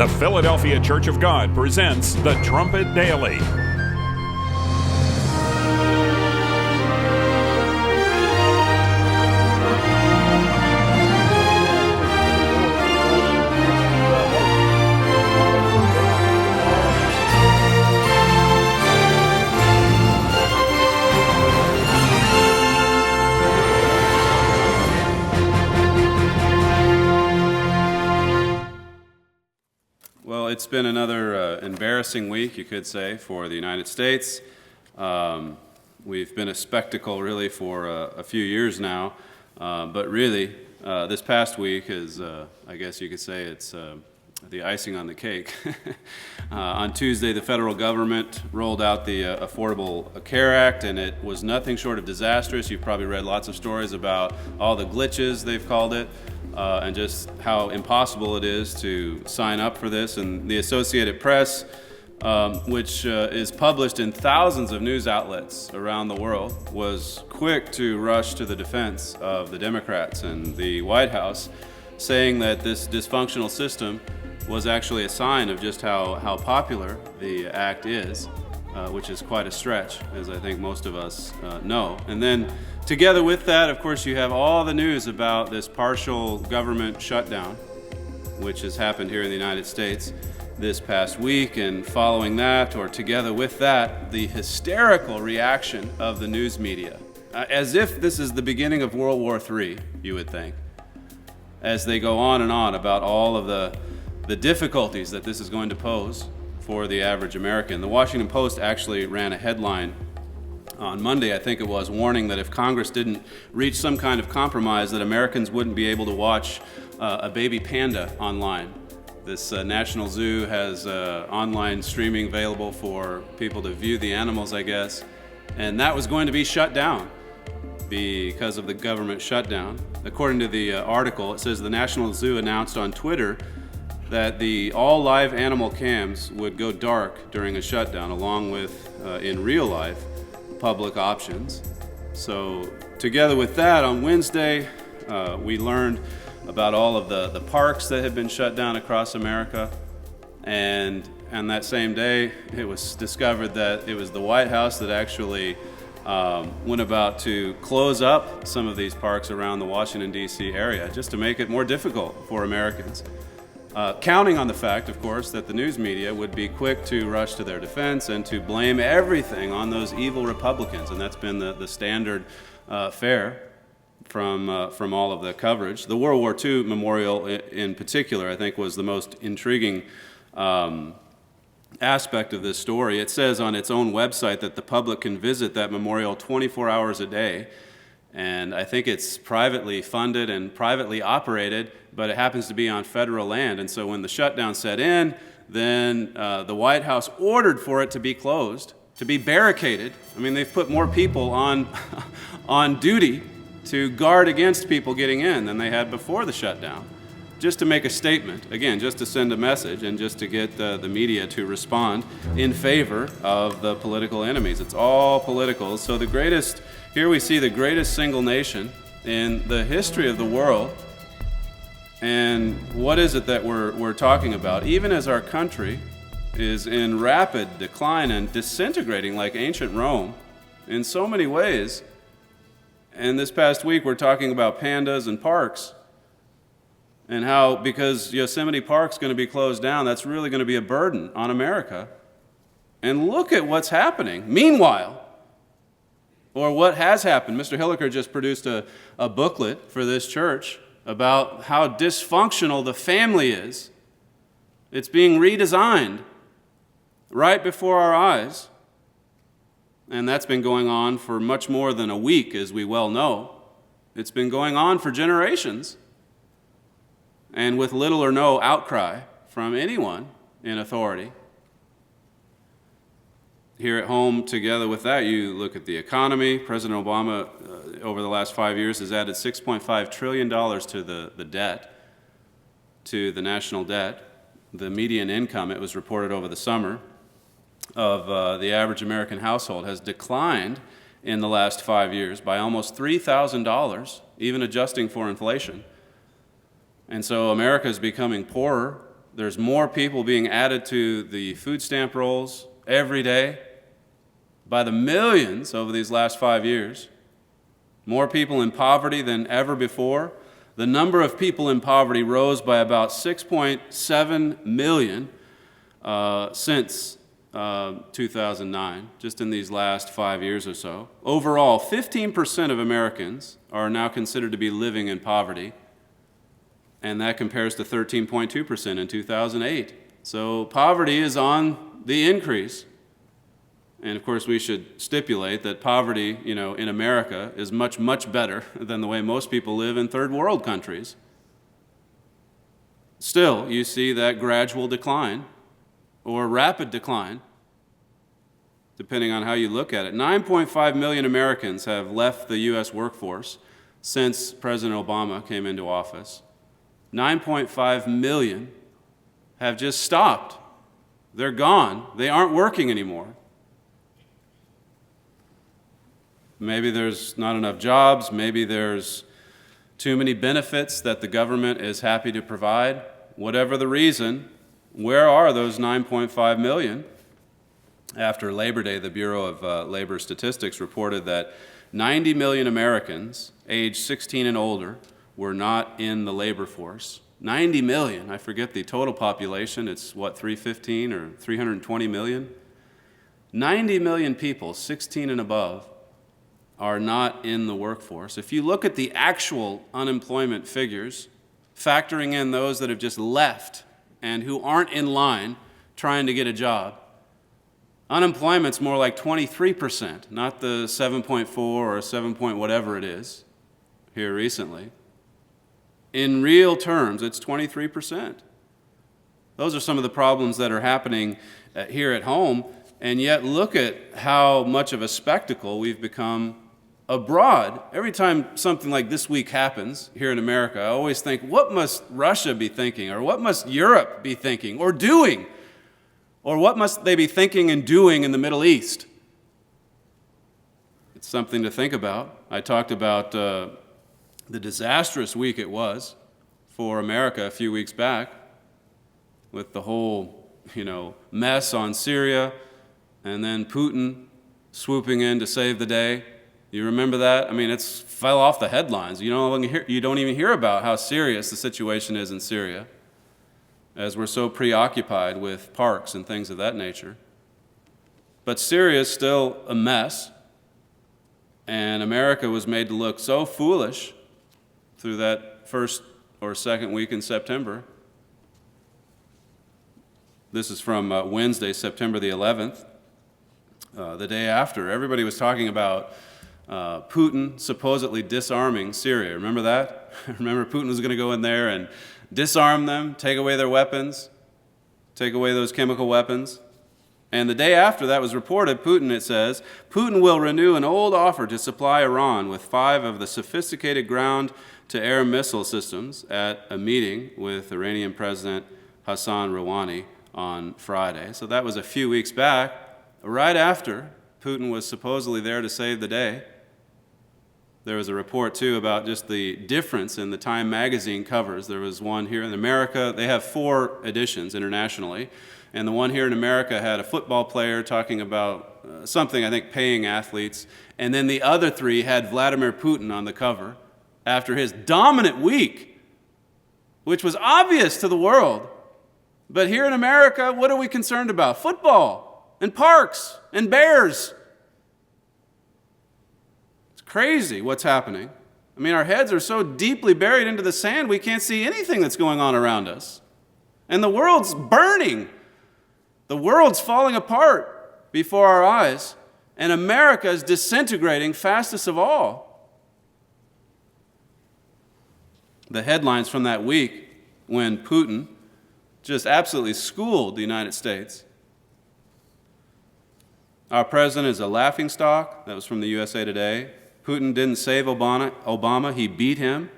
The Philadelphia Church of God presents the Trumpet Daily. Well, it's been another embarrassing week, you could say, for the United States. We've been a spectacle, really, for a few years now. But really, this past week is, I guess you could say, it's the icing on the cake. On Tuesday, the federal government rolled out the Affordable Care Act, and it was nothing short of disastrous. You've probably read lots of stories about all the glitches, they've called it. And just how impossible it is to sign up for this. And the Associated Press, which is published in thousands of news outlets around the world, was quick to rush to the defense of the Democrats and the White House, saying that this dysfunctional system was actually a sign of just how popular the act is, which is quite a stretch, as I think most of us know. And then together with that, of course, you have all the news about this partial government shutdown, which has happened here in the United States this past week, and following that, or together with that, the hysterical reaction of the news media, as if this is the beginning of World War III, you would think, as they go on and on about all of the difficulties that this is going to pose for the average American. The Washington Post actually ran a headline on Monday, I think it was, warning that if Congress didn't reach some kind of compromise, that Americans wouldn't be able to watch a baby panda online. This National Zoo has online streaming available for people to view the animals, I guess, and that was going to be shut down because of the government shutdown. According to the article, it says the National Zoo announced on Twitter that all live animal cams would go dark during a shutdown, along with, in real life, public options. So together with that, on Wednesday, we learned about all of the parks that had been shut down across America. And that same day, it was discovered that it was the White House that actually went about to close up some of these parks around the Washington D.C. area, just to make it more difficult for Americans. Counting on the fact, of course, that the news media would be quick to rush to their defense and to blame everything on those evil Republicans, and that's been the standard fare from all of the coverage. The World War II memorial in particular, I think, was the most intriguing aspect of this story. It says on its own website that the public can visit that memorial 24 hours a day, and I think it's privately funded and privately operated, but it happens to be on federal land. And so when the shutdown set in, then the White House ordered for it to be closed, to be barricaded. I mean, they've put more people on duty to guard against people getting in than they had before the shutdown, just to make a statement, again, just to send a message and just to get the media to respond in favor of the political enemies. It's all political. So here we see the greatest single nation in the history of the world. And what is it that we're talking about? Even as our country is in rapid decline and disintegrating like ancient Rome in so many ways. And this past week we're talking about pandas and parks, and how, because Yosemite Park's going to be closed down, that's really going to be a burden on America. And look at what's happening. Meanwhile, or what has happened. Mr. Hilliker just produced a booklet for this church about how dysfunctional the family is. It's being redesigned right before our eyes. And that's been going on for much more than a week, as we well know. It's been going on for generations, and with little or no outcry from anyone in authority. Here at home, together with that, you look at the economy. President Obama, over the last 5 years, has added $6.5 trillion to the debt, to the national debt. The median income, it was reported over the summer, of the average American household has declined in the last 5 years by almost $3,000, even adjusting for inflation. And so America is becoming poorer There's more people being added to the food stamp rolls every day by the millions over these last 5 years. More people in poverty than ever before. The number of people in poverty rose by about 6.7 million since 2009, just in these last 5 years or so. Overall, 15% of Americans are now considered to be living in poverty, and that compares to 13.2% in 2008. So poverty is on the increase. And of course, we should stipulate that poverty, in America is much, much better than the way most people live in third world countries. Still, you see that gradual decline or rapid decline, depending on how you look at it. 9.5 million Americans have left the U.S. workforce since President Obama came into office. 9.5 million have just stopped. They're gone. They aren't working anymore. Maybe there's not enough jobs. Maybe there's too many benefits that the government is happy to provide. Whatever the reason, where are those 9.5 million? After Labor Day, the Bureau of Labor Statistics reported that 90 million Americans aged 16 and older were not in the labor force. 90 million. I forget the total population. It's 315 or 320 million? 90 million people, 16 and above, are not in the workforce. If you look at the actual unemployment figures, factoring in those that have just left and who aren't in line trying to get a job, unemployment's more like 23%, not the 7.4 or 7 point whatever it is here recently. In real terms, it's 23%. Those are some of the problems that are happening here at home, and yet look at how much of a spectacle we've become abroad. Every time something like this week happens here in America, I always think, what must Russia be thinking? Or what must Europe be thinking or doing? Or what must they be thinking and doing in the Middle East? It's something to think about. I talked about the disastrous week it was for America a few weeks back with the whole, mess on Syria and then Putin swooping in to save the day. You remember that? I mean, it fell off the headlines. You don't even hear about how serious the situation is in Syria, as we're so preoccupied with parks and things of that nature. But Syria is still a mess, and America was made to look so foolish through that first or second week in September. This is from Wednesday, September the 11th, the day after. Everybody was talking about Putin supposedly disarming Syria. Remember that? Remember Putin was going to go in there and disarm them, take away their weapons, take away those chemical weapons. And the day after that was reported, it says, Putin will renew an old offer to supply Iran with 5 of the sophisticated ground-to-air missile systems at a meeting with Iranian President Hassan Rouhani on Friday. So that was a few weeks back, right after Putin was supposedly there to save the day. There was a report, too, about just the difference in the Time magazine covers. There was one here in America. They have 4 editions internationally. And the one here in America had a football player talking about something, I think, paying athletes. And then the other 3 had Vladimir Putin on the cover after his dominant week, which was obvious to the world. But here in America, what are we concerned about? Football and parks and bears. Crazy what's happening. I mean, our heads are so deeply buried into the sand, we can't see anything that's going on around us. And the world's burning. The world's falling apart before our eyes. And America is disintegrating fastest of all. The headlines from that week when Putin just absolutely schooled the United States. Our president is a laughingstock. That was from the USA Today. Putin didn't save Obama, he beat him.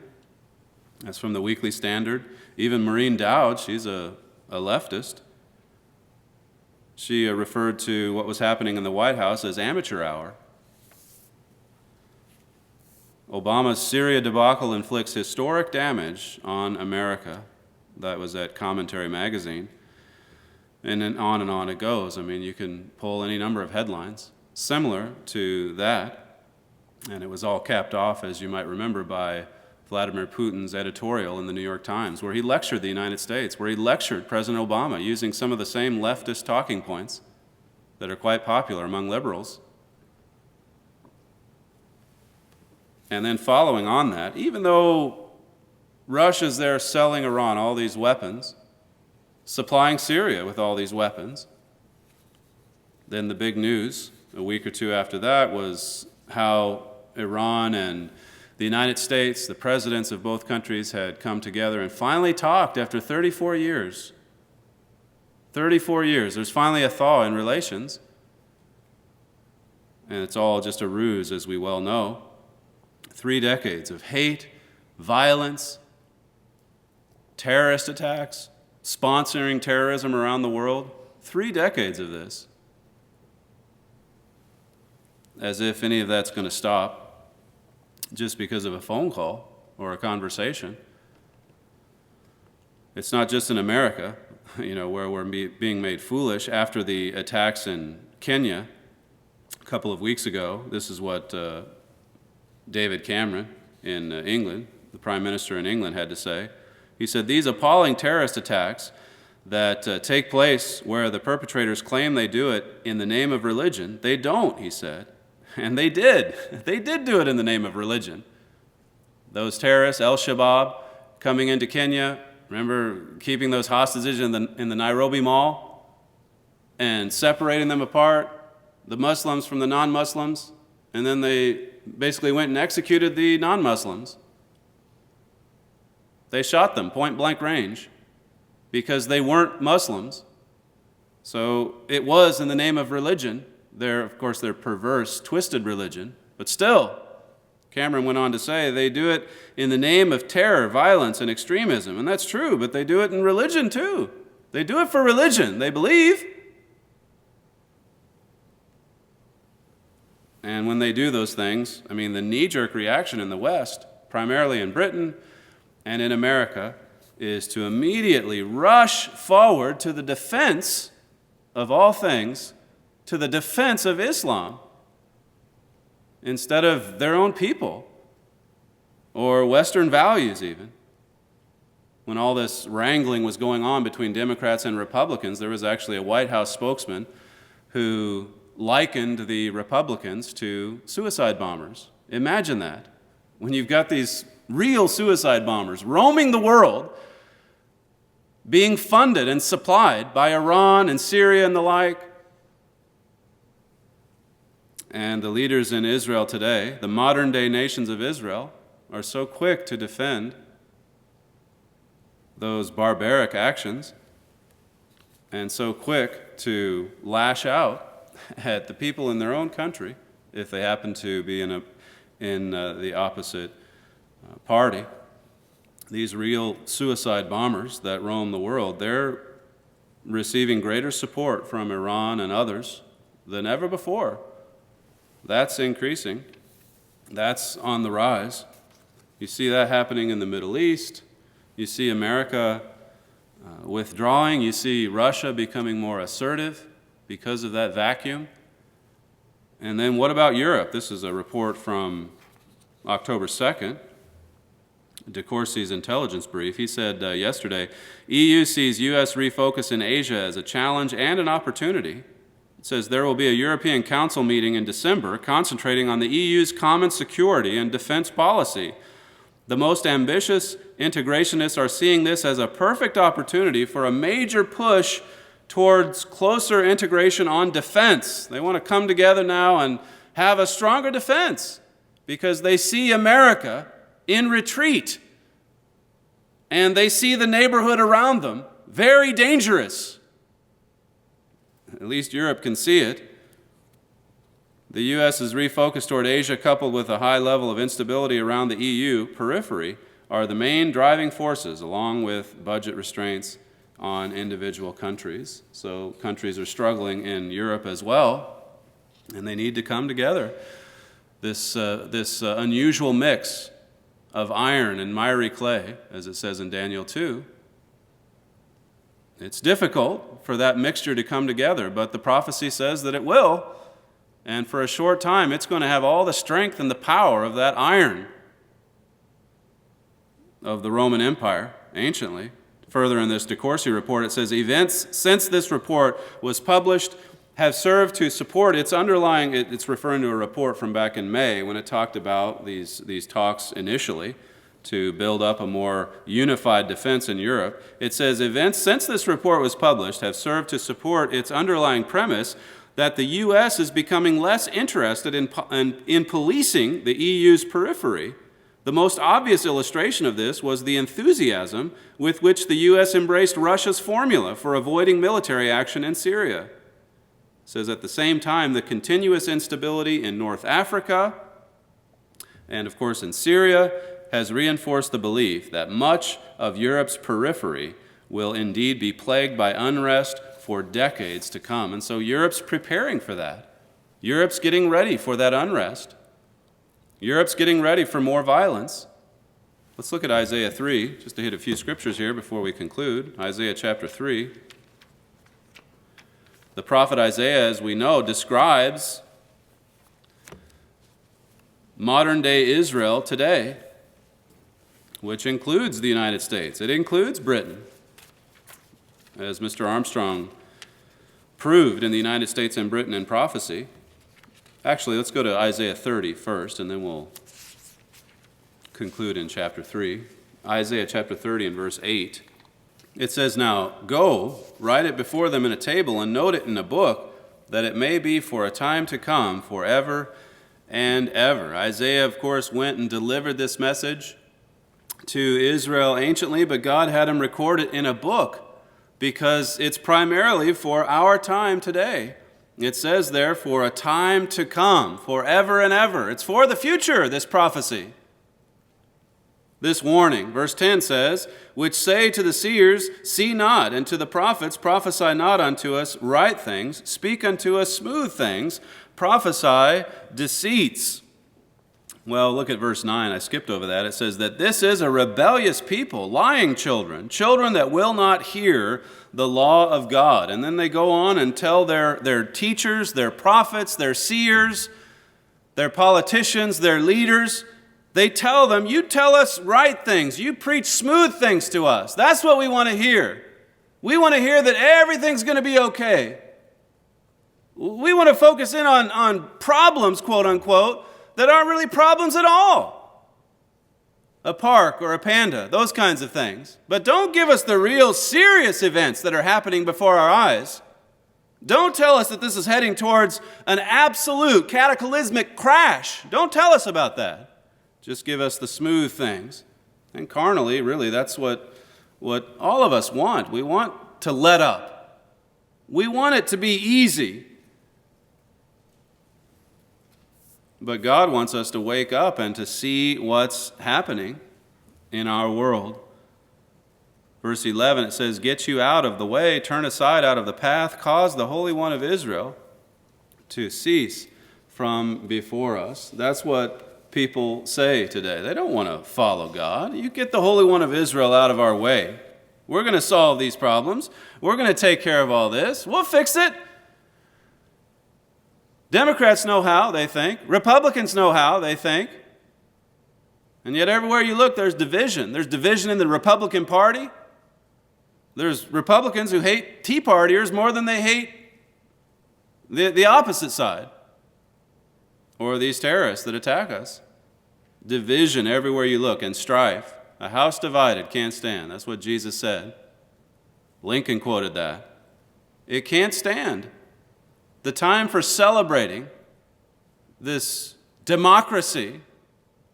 That's from the Weekly Standard. Even Maureen Dowd, she's a leftist. She referred to what was happening in the White House as amateur hour. Obama's Syria debacle inflicts historic damage on America. That was at Commentary Magazine. And then on it goes. I mean, you can pull any number of headlines similar to that. And it was all capped off, as you might remember, by Vladimir Putin's editorial in the New York Times, where he lectured the United States, where he lectured President Obama using some of the same leftist talking points that are quite popular among liberals. And then following on that, even though Russia's there selling Iran all these weapons, supplying Syria with all these weapons, then the big news a week or two after that was how Iran and the United States, the presidents of both countries, had come together and finally talked after 34 years. 34 years. There's finally a thaw in relations. And it's all just a ruse, as we well know. 3 decades of hate, violence, terrorist attacks, sponsoring terrorism around the world. 3 decades of this. As if any of that's going to stop just because of a phone call or a conversation. It's not just in America, where we're being made foolish. After the attacks in Kenya a couple of weeks ago, this is what David Cameron in England, the Prime Minister in England, had to say. He said, "These appalling terrorist attacks that take place where the perpetrators claim they do it in the name of religion, they don't," he said. And they did. They did do it in the name of religion. Those terrorists, Al-Shabaab, coming into Kenya, remember keeping those hostages in the Nairobi Mall and separating them apart, the Muslims from the non-Muslims, and then they basically went and executed the non-Muslims. They shot them point blank range because they weren't Muslims. So it was in the name of religion. Of course, their perverse, twisted religion. But still, Cameron went on to say, they do it in the name of terror, violence, and extremism. And that's true, but they do it in religion too. They do it for religion, they believe. And when they do those things, the knee-jerk reaction in the West, primarily in Britain and in America, is to immediately rush forward to the defense of all things, to the defense of Islam, instead of their own people or Western values even. When all this wrangling was going on between Democrats and Republicans, there was actually a White House spokesman who likened the Republicans to suicide bombers. Imagine that. When you've got these real suicide bombers roaming the world, being funded and supplied by Iran and Syria and the like, and the leaders in Israel today, the modern-day nations of Israel, are so quick to defend those barbaric actions and so quick to lash out at the people in their own country if they happen to be in the opposite party. These real suicide bombers that roam the world, they're receiving greater support from Iran and others than ever before. That's increasing. That's on the rise. You see that happening in the Middle East. You see America withdrawing. You see Russia becoming more assertive because of that vacuum. And then what about Europe? This is a report from October 2nd, DeCourcy's intelligence brief. He said yesterday, EU sees U.S. refocus in Asia as a challenge and an opportunity. It says there will be a European Council meeting in December concentrating on the EU's common security and defense policy. The most ambitious integrationists are seeing this as a perfect opportunity for a major push towards closer integration on defense. They want to come together now and have a stronger defense because they see America in retreat and they see the neighborhood around them very dangerous. At least Europe can see it. The U.S.'s refocus toward Asia, coupled with a high level of instability around the EU periphery, are the main driving forces, along with budget restraints on individual countries. So countries are struggling in Europe as well, and they need to come together. This unusual mix of iron and miry clay, as it says in Daniel 2, It's difficult for that mixture to come together, but the prophecy says that it will. And for a short time, it's going to have all the strength and the power of that iron of the Roman Empire, anciently. Further in this De Courcy report, it says, events since this report was published have served to support its underlying, it's referring to a report from back in May when it talked about these talks initially to build up a more unified defense in Europe. It says, events since this report was published have served to support its underlying premise that the U.S. is becoming less interested in policing the EU's periphery. The most obvious illustration of this was the enthusiasm with which the U.S. embraced Russia's formula for avoiding military action in Syria. It says at the same time, the continuous instability in North Africa and, of course, in Syria has reinforced the belief that much of Europe's periphery will indeed be plagued by unrest for decades to come. And so Europe's preparing for that. Europe's getting ready for that unrest. Europe's getting ready for more violence. Let's look at Isaiah 3, just to hit a few scriptures here before we conclude. Isaiah chapter 3. The prophet Isaiah, as we know, describes modern-day Israel today, which includes the United States. It includes Britain, as Mr. Armstrong proved in the United States and Britain in prophecy. Actually, let's go to Isaiah 30 first, and then we'll conclude in chapter 3. Isaiah chapter 30 and verse 8. It says, now, go, write it before them in a table, and note it in a book, that it may be for a time to come, forever and ever. Isaiah, of course, went and delivered this message to Israel anciently, but God had him record it in a book because it's primarily for our time today. It says there, for a time to come, forever and ever. It's for the future, this prophecy. This warning, verse 10 says, which say to the seers, see not, and to the prophets, prophesy not unto us right things, speak unto us smooth things, prophesy deceits. Well, look at verse 9. I skipped over that. It says that this is a rebellious people, lying children, children that will not hear the law of God. And then they go on and tell their teachers, their prophets, their seers, their politicians, their leaders, they tell them, you tell us right things. You preach smooth things to us. That's what we want to hear. We want to hear that everything's going to be okay. We want to focus in on problems, quote unquote, that aren't really problems at all. A park or a panda, those kinds of things. But don't give us the real serious events that are happening before our eyes. Don't tell us that this is heading towards an absolute cataclysmic crash. Don't tell us about that. Just give us the smooth things. And carnally, really, that's what all of us want. We want to let up. We want it to be easy. But God wants us to wake up and to see what's happening in our world. Verse 11, it says, get you out of the way, turn aside out of the path, cause the Holy One of Israel to cease from before us. That's what people say today. They don't want to follow God. You get the Holy One of Israel out of our way. We're going to solve these problems. We're going to take care of all this. We'll fix it. Democrats know how, they think. Republicans know how, they think. And yet everywhere you look, there's division. There's division in the Republican Party. There's Republicans who hate Tea Partiers more than they hate the opposite side, or these terrorists that attack us. Division everywhere you look, and strife. A house divided can't stand. That's what Jesus said. Lincoln quoted that. It can't stand. The time for celebrating this democracy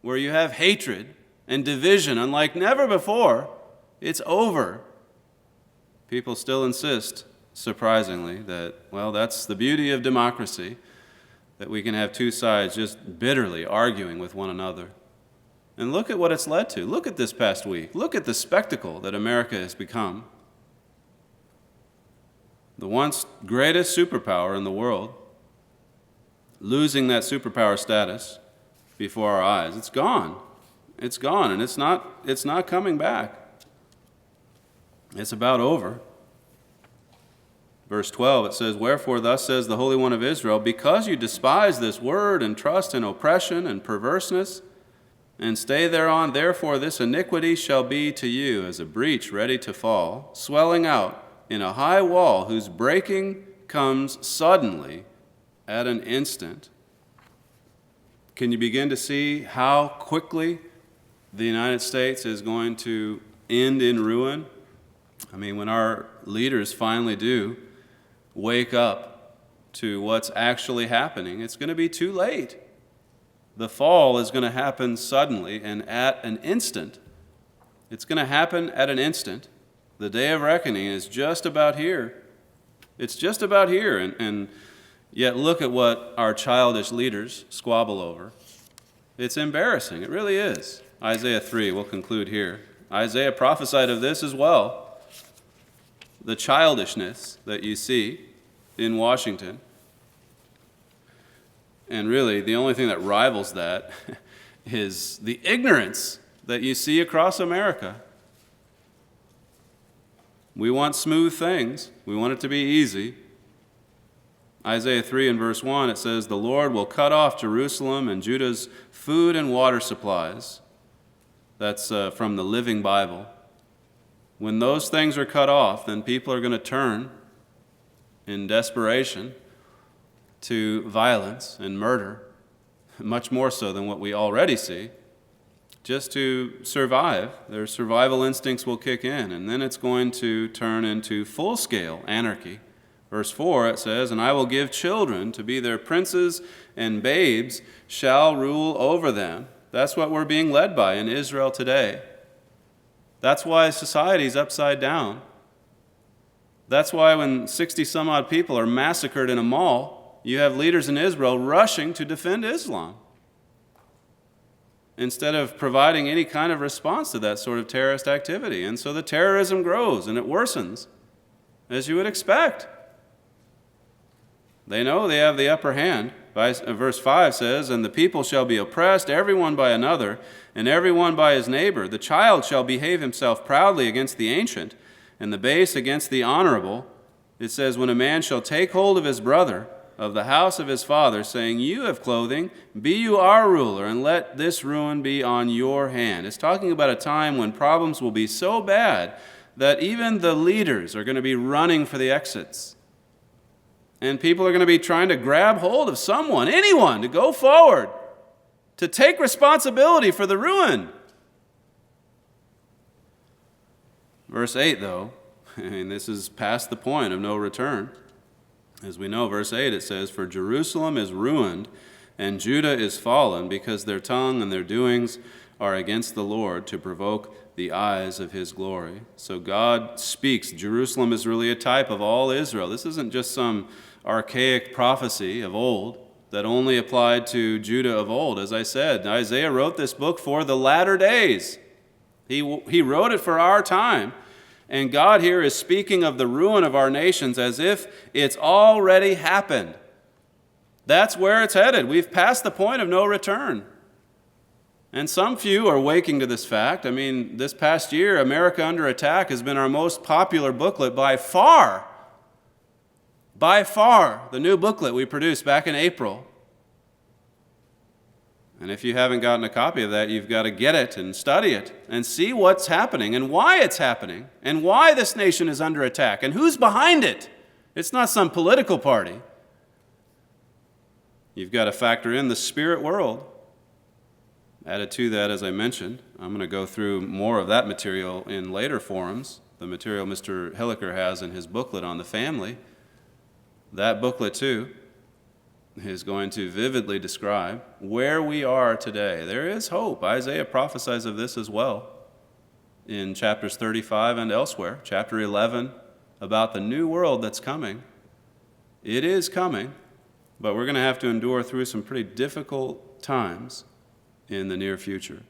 where you have hatred and division unlike never before, it's over. People still insist, surprisingly, that, well, that's the beauty of democracy, that we can have two sides just bitterly arguing with one another. And look at what it's led to. Look at this past week. Look at the spectacle that America has become. The once greatest superpower in the world, losing that superpower status before our eyes. It's gone. It's gone, and it's not coming back. It's about over. Verse 12, it says, "Wherefore thus says the Holy One of Israel, because you despise this word and trust in oppression and perverseness, and stay thereon, therefore this iniquity shall be to you as a breach ready to fall, swelling out in a high wall whose breaking comes suddenly at an instant." Can you begin to see how quickly the United States is going to end in ruin? I mean, when our leaders finally do wake up to what's actually happening, it's going to be too late. The fall is going to happen suddenly and at an instant. It's going to happen at an instant. The day of reckoning is just about here. It's just about here. And yet look at what our childish leaders squabble over. It's embarrassing. It really is. Isaiah 3, we'll conclude here. Isaiah prophesied of this as well. The childishness that you see in Washington. And really, the only thing that rivals that is the ignorance that you see across America. We want smooth things. We want it to be easy. Isaiah 3 and verse 1, it says, "The Lord will cut off Jerusalem and Judah's food and water supplies." That's from the Living Bible. When those things are cut off, then people are going to turn in desperation to violence and murder, much more so than what we already see. Just to survive, their survival instincts will kick in, and then it's going to turn into full-scale anarchy. Verse 4, it says, "And I will give children to be their princes, and babes shall rule over them." That's what we're being led by in Israel today. That's why society's upside down. That's why when 60-some-odd people are massacred in a mall, you have leaders in Israel rushing to defend Islam instead of providing any kind of response to that sort of terrorist activity. And so the terrorism grows and it worsens, as you would expect. They know they have the upper hand. Verse 5 says, "And the people shall be oppressed, everyone by another, and everyone by his neighbor. The child shall behave himself proudly against the ancient, and the base against the honorable." It says, "When a man shall take hold of his brother, of the house of his father, saying, 'You have clothing, be you our ruler, and let this ruin be on your hand.'" It's talking about a time when problems will be so bad that even the leaders are going to be running for the exits. And people are going to be trying to grab hold of someone, anyone, to go forward, to take responsibility for the ruin. Verse 8, though, this is past the point of no return. As we know, verse 8, it says, "For Jerusalem is ruined, and Judah is fallen, because their tongue and their doings are against the Lord, to provoke the eyes of his glory." So God speaks. Jerusalem is really a type of all Israel. This isn't just some archaic prophecy of old that only applied to Judah of old. As I said, Isaiah wrote this book for the latter days. He wrote it for our time. And God here is speaking of the ruin of our nations as if it's already happened. That's where it's headed. We've passed the point of no return. And some few are waking to this fact. I mean, this past year, America Under Attack has been our most popular booklet by far. By far, the new booklet we produced back in April. And if you haven't gotten a copy of that, you've got to get it and study it and see what's happening and why it's happening and why this nation is under attack and who's behind it. It's not some political party. You've got to factor in the spirit world. Added to that, as I mentioned, I'm going to go through more of that material in later forums, the material Mr. Hilliker has in his booklet on the family. That booklet, too, is going to vividly describe where we are today. There is hope. Isaiah prophesies of this as well in chapters 35 and elsewhere. Chapter 11, about the new world that's coming. It is coming, but we're going to have to endure through some pretty difficult times in the near future.